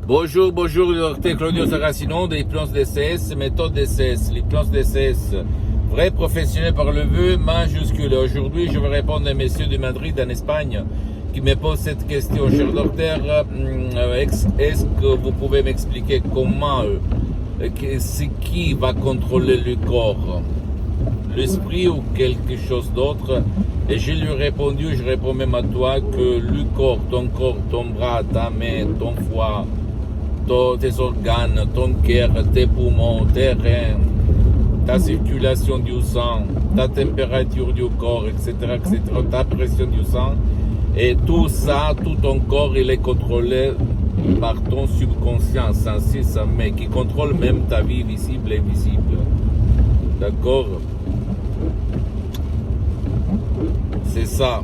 Bonjour, bonjour, le docteur Claudio Saracino de l'hypnose DCS, méthode DCS, l'hypnose DCS, vrai professionnel par le vœu majuscule. Aujourd'hui, je vais répondre à un monsieur de Madrid, en Espagne, qui me pose cette question. Cher docteur, est-ce que vous pouvez m'expliquer comment, c'est qui va contrôler le corps, l'esprit ou quelque chose d'autre? Et je lui ai répondu, je réponds même à toi, que le corps, ton bras, ta main, ton foie, tes organes, ton cœur, tes poumons, tes reins, ta circulation du sang, ta température du corps, etc., ta pression du sang, et tout ça, tout ton corps, il est contrôlé par ton subconscient sensible, mais qui contrôle même ta vie visible et invisible. D'accord? C'est ça.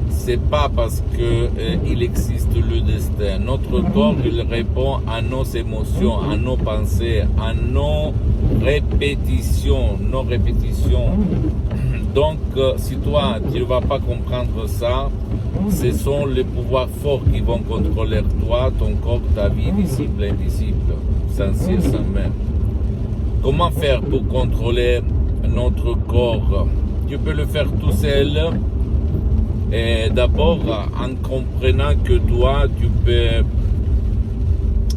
C'est pas parce que il existe le destin. Notre corps, il répond à nos émotions, à nos pensées, à nos répétitions, Donc, si toi, tu ne vas pas comprendre ça, ce sont les pouvoirs forts qui vont contrôler toi, ton corps, ta vie visible et invisible, sans ciel, sans main. Comment faire pour contrôler notre corps? Tu peux le faire tout seul. Et d'abord, en comprenant que toi, tu peux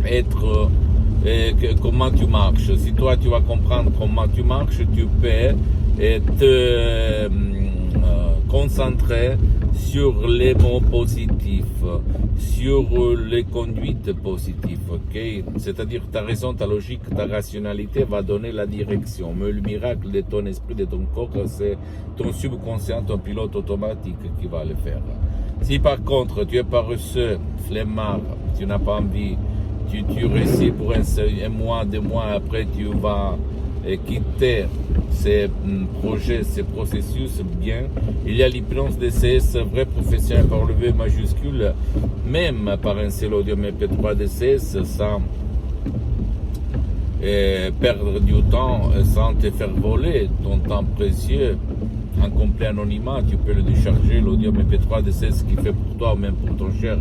être, comment tu marches. Si toi, tu vas comprendre comment tu marches, tu peux te concentrer sur les mots positifs, sur les conduites positives, ok? C'est-à-dire ta raison, ta logique, ta rationalité va donner la direction. Mais le miracle de ton esprit, de ton corps, c'est ton subconscient, ton pilote automatique qui va le faire. Si par contre tu es paresseux, flemmard, tu n'as pas envie, tu réussis pour un mois, 2 mois, après tu vas quitter ces projets, ces processus, bien. Il y a l'hypnose DCS, vrai professionnel par le V majuscule, même par un seul audio MP3 DCS, sans perdre du temps, sans te faire voler ton temps précieux, en complet anonymat. Tu peux le décharger, l'audio MP3 DCS qui fait pour toi ou même pour ton cher,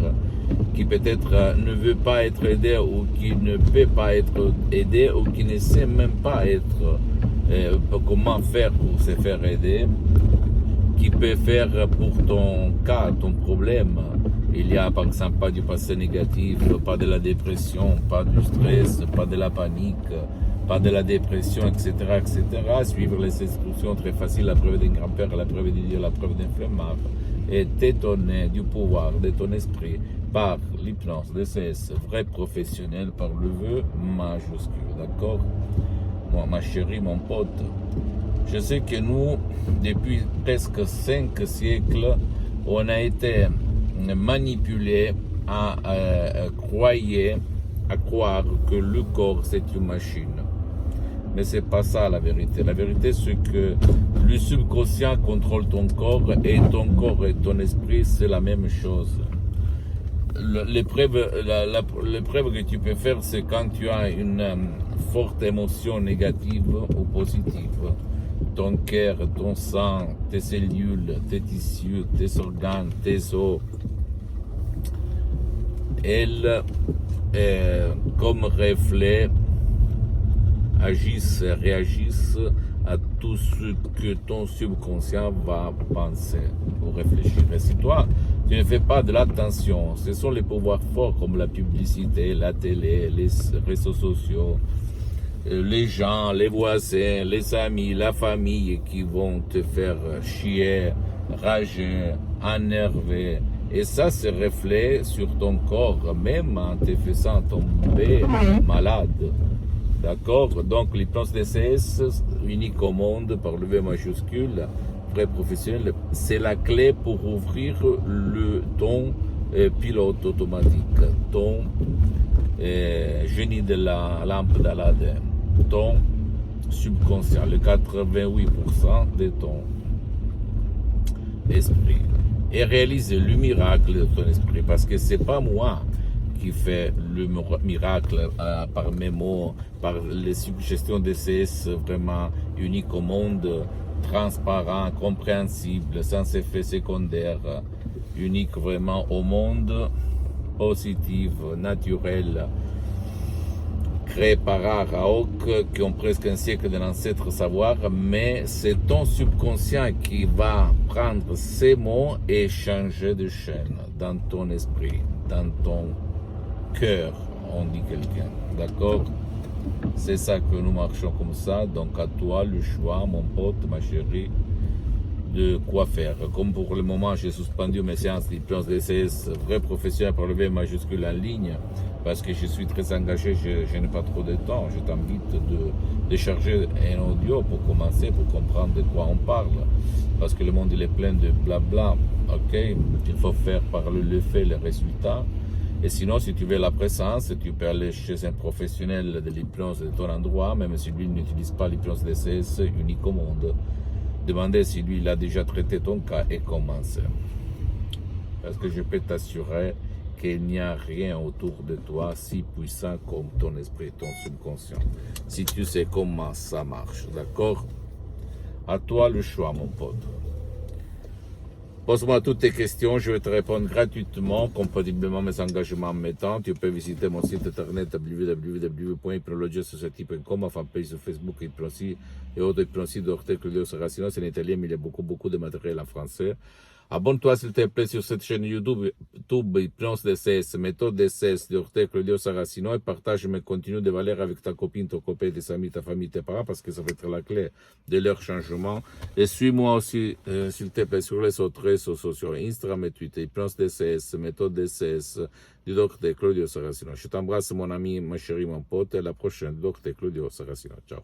qui peut-être ne veut pas être aidé ou qui ne peut pas être aidé ou qui ne sait même pas comment faire pour se faire aider, qui peut faire pour ton cas, ton problème. Il y a par exemple pas du passé négatif, pas de la dépression, pas du stress, pas de la panique, pas de la dépression, etc., etc. Suivre les instructions très faciles, la preuve d'un grand-père, la preuve de Dieu, la preuve d'un flemmard, et t'étonner du pouvoir de ton esprit par l'hypnose DCS, vrai professionnel par le vœu majuscule, d'accord? Moi, ma chérie, mon pote, je sais que nous, depuis presque 5 siècles, on a été manipulés à croire que le corps c'est une machine. Mais c'est pas ça la vérité. La vérité c'est que le subconscient contrôle ton corps et ton corps et ton esprit c'est la même chose. L'épreuve que tu peux faire, c'est quand tu as une forte émotion négative ou positive. Ton cœur, ton sang, tes cellules, tes tissus, tes organes, tes os, elles, comme reflet, réagissent à tout ce que ton subconscient va penser ou réfléchir. Et si toi, tu ne fais pas de l'attention, ce sont les pouvoirs forts comme la publicité, la télé, les réseaux sociaux, les gens, les voisins, les amis, la famille qui vont te faire chier, rager, énerver. Et ça se reflète sur ton corps, même en te faisant tomber malade. D'accord? Donc l'hypnose DCS, unique au monde par le V majuscule, vrai professionnel, c'est la clé pour ouvrir ton pilote automatique, ton génie de la lampe d'Aladin, ton subconscient, le 88% de ton esprit. Et réaliser le miracle de ton esprit, parce que c'est pas moi qui fait le miracle par mes mots, par les suggestions DCS vraiment uniques au monde, transparent, compréhensible, sans effet secondaire, unique vraiment au monde. positives, naturelles, créées par Araok, qui ont presque un siècle de l'ancêtre savoir, mais c'est ton subconscient qui va prendre ces mots et changer de chaîne dans ton esprit, dans ton cœur, on dit quelqu'un, d'accord? C'est ça que nous marchons comme ça, donc à toi le choix, mon pote, ma chérie, de quoi faire. Comme pour le moment, j'ai suspendu mes séances d'hypnose DCS vrai professionnel par le V majuscule en ligne, parce que je suis très engagé, je n'ai pas trop de temps. Je t'invite de charger un audio pour commencer, pour comprendre de quoi on parle, parce que le monde il est plein de blabla, ok? Il faut faire par le fait, le résultat. Et sinon, si tu veux la présence, tu peux aller chez un professionnel de l'hypnose de ton endroit, même si lui n'utilise pas l'hypnose DCS unique au monde. Demandez si lui il a déjà traité ton cas et commencer. Parce que je peux t'assurer qu'il n'y a rien autour de toi si puissant comme ton esprit, ton subconscient. Si tu sais comment ça marche, d'accord? À toi le choix, mon pote. Pose-moi toutes tes questions, je vais te répondre gratuitement, compatiblement mes engagements en mettant. Tu peux visiter mon site internet www.hypnologiasociety.com, ma fanpage sur Facebook, Hypnosie et autres Hypnosie d'Ortec Claudio Saracino. C'est en italien, mais il y a beaucoup de matériel en français. Abonne-toi s'il te plaît sur cette chaîne YouTube Hypnose DCS, méthode DCS d'Ortec Claudio Saracino, et partage mes contenus de valeur avec ta copine, ton copain, tes amis, ta famille, tes parents, parce que ça va être la clé de leur changement. Et suis-moi aussi, s'il te plaît, sur les autres réseaux sociaux, Instagram et Twitter, Hypnose DCS, méthode DCS du Dr Claudio Saracino. Je t'embrasse mon ami, ma chérie, mon pote, et à la prochaine, Dr Claudio Saracino. Ciao.